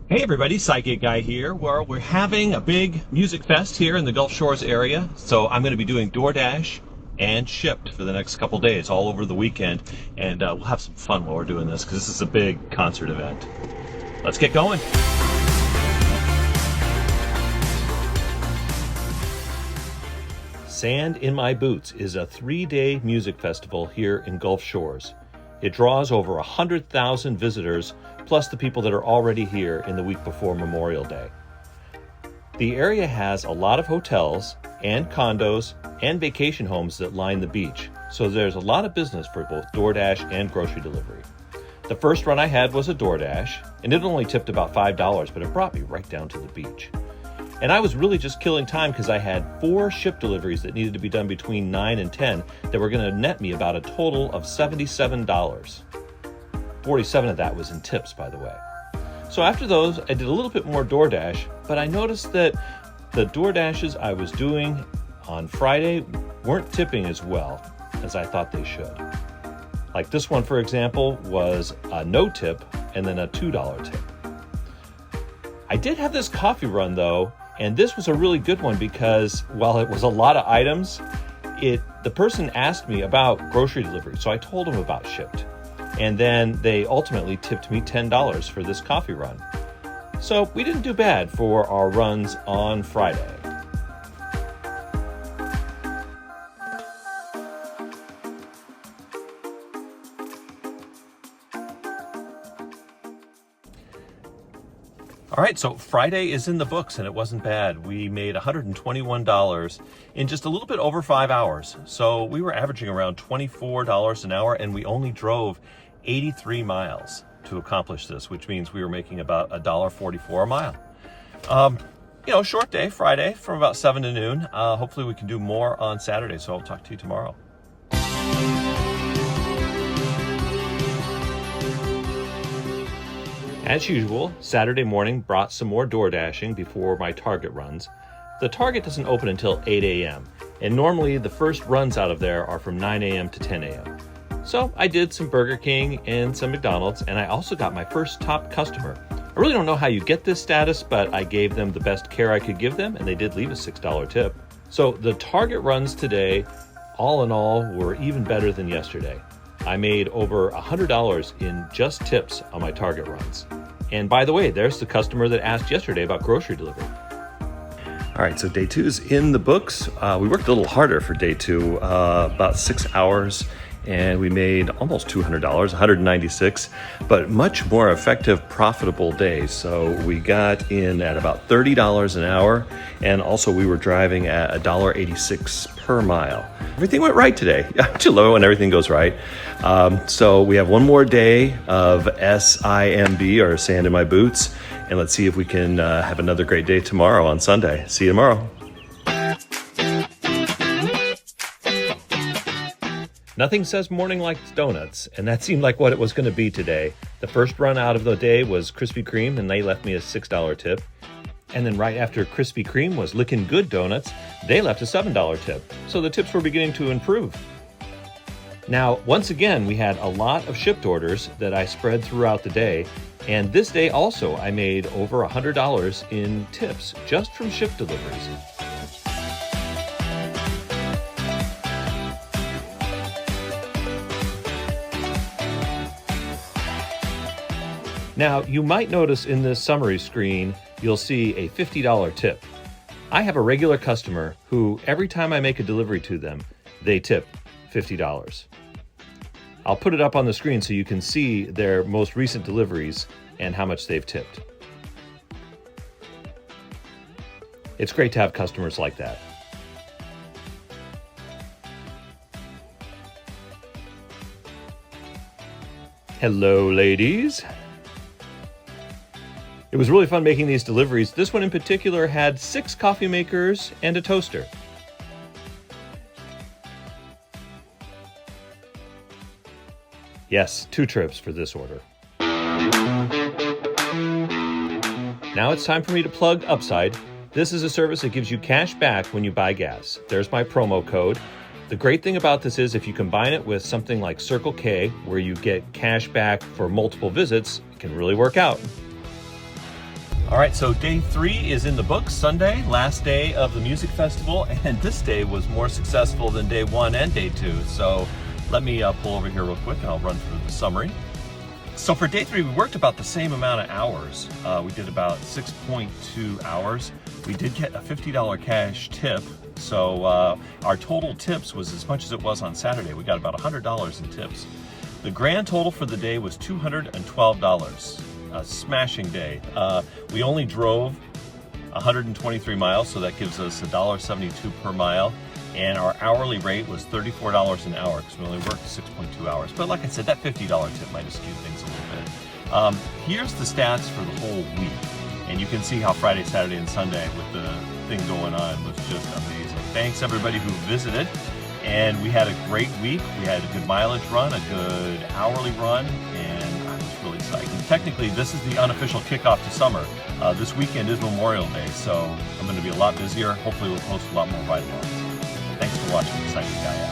Hey everybody, Psychic Guy here, where we're having a big music fest here in the Gulf Shores area. So I'm going to be doing DoorDash and Shipt for the next couple days, all over the weekend. And we'll have some fun while we're doing this, because this is a big concert event. Let's get going. Sand in My Boots is a 3-day music festival here in Gulf Shores. It draws over 100,000 visitors, plus the people that are already here in the week before Memorial Day. The area has a lot of hotels and condos and vacation homes that line the beach, so there's a lot of business for both DoorDash and grocery delivery. The first run I had was a DoorDash, and it only tipped about $5, but it brought me right down to the beach. And I was really just killing time because I had 4 Shipt deliveries that needed to be done between 9 and 10 that were going to net me about a total of $77. 47 of that was in tips, by the way. So after those, I did a little bit more DoorDash, but I noticed that the DoorDashes I was doing on Friday weren't tipping as well as I thought they should. Like this one, for example, was a no tip and then a $2 tip. I did have this coffee run though, and this was a really good one because while it was a lot of items, the person asked me about grocery delivery, so I told them about Shipt. And then they ultimately tipped me $10 for this coffee run. So we didn't do bad for our runs on Friday. All right, so Friday is in the books and it wasn't bad. We made $121 in just a little bit over 5 hours. So we were averaging around $24 an hour and we only drove 83 miles to accomplish this, which means we were making about $1.44 a mile. Short day, Friday from about 7 to noon. Hopefully we can do more on Saturday, so I'll talk to you tomorrow. As usual, Saturday morning brought some more door dashing before my Target runs. The Target doesn't open until 8 a.m., and normally the first runs out of there are from 9 a.m. to 10 a.m. So I did some Burger King and some McDonald's, and I also got my first top customer. I really don't know how you get this status, but I gave them the best care I could give them, and they did leave a $6 tip. So the Target runs today, all in all, were even better than yesterday. I made over $100 in just tips on my Target runs. And by the way, there's the customer that asked yesterday about grocery delivery. All right, so day 2 is in the books. We worked a little harder for day 2, about 6 hours, and we made almost $200, $196, but much more effective, profitable days. So we got in at about $30 an hour, and also we were driving at $1.86 per mile. Everything went right today. I love it when everything goes right. So we have one more day of SIMB, or Sand in My Boots, and let's see if we can have another great day tomorrow on Sunday. See you tomorrow. Nothing says morning like donuts, and that seemed like what it was going to be today. The first run out of the day was Krispy Kreme, and they left me a $6 tip. And then right after Krispy Kreme was Lickin' Good Donuts, they left a $7 tip. So the tips were beginning to improve. Now, once again, we had a lot of Shipt orders that I spread throughout the day. And this day also, I made over $100 in tips just from Shipt deliveries. Now, you might notice in this summary screen, you'll see a $50 tip. I have a regular customer who, every time I make a delivery to them, they tip $50. I'll put it up on the screen so you can see their most recent deliveries and how much they've tipped. It's great to have customers like that. Hello, ladies. It was really fun making these deliveries. This one in particular had 6 coffee makers and a toaster. Yes, 2 trips for this order. Now it's time for me to plug Upside. This is a service that gives you cash back when you buy gas. There's my promo code. The great thing about this is if you combine it with something like Circle K, where you get cash back for multiple visits, it can really work out. All right, so day 3 is in the books, Sunday, last day of the music festival, and this day was more successful than day 1 and day 2. So let me pull over here real quick and I'll run through the summary. So for day 3, we worked about the same amount of hours. We did about 6.2 hours. We did get a $50 cash tip. So our total tips was as much as it was on Saturday. We got about $100 in tips. The grand total for the day was $212. A smashing day. We only drove 123 miles, so that gives us $1.72 per mile, and our hourly rate was $34 an hour because we only worked 6.2 hours. But like I said, that $50 tip might have skewed things a little bit. Here's the stats for the whole week, and you can see how Friday, Saturday, and Sunday with the thing going on was just amazing. Thanks everybody who visited, and we had a great week. We had a good mileage run, a good hourly run, and really psyched. And technically, this is the unofficial kickoff to summer. This weekend is Memorial Day, so I'm going to be a lot busier. Hopefully, we'll post a lot more ride-alongs. Thanks for watching, Excited Guy.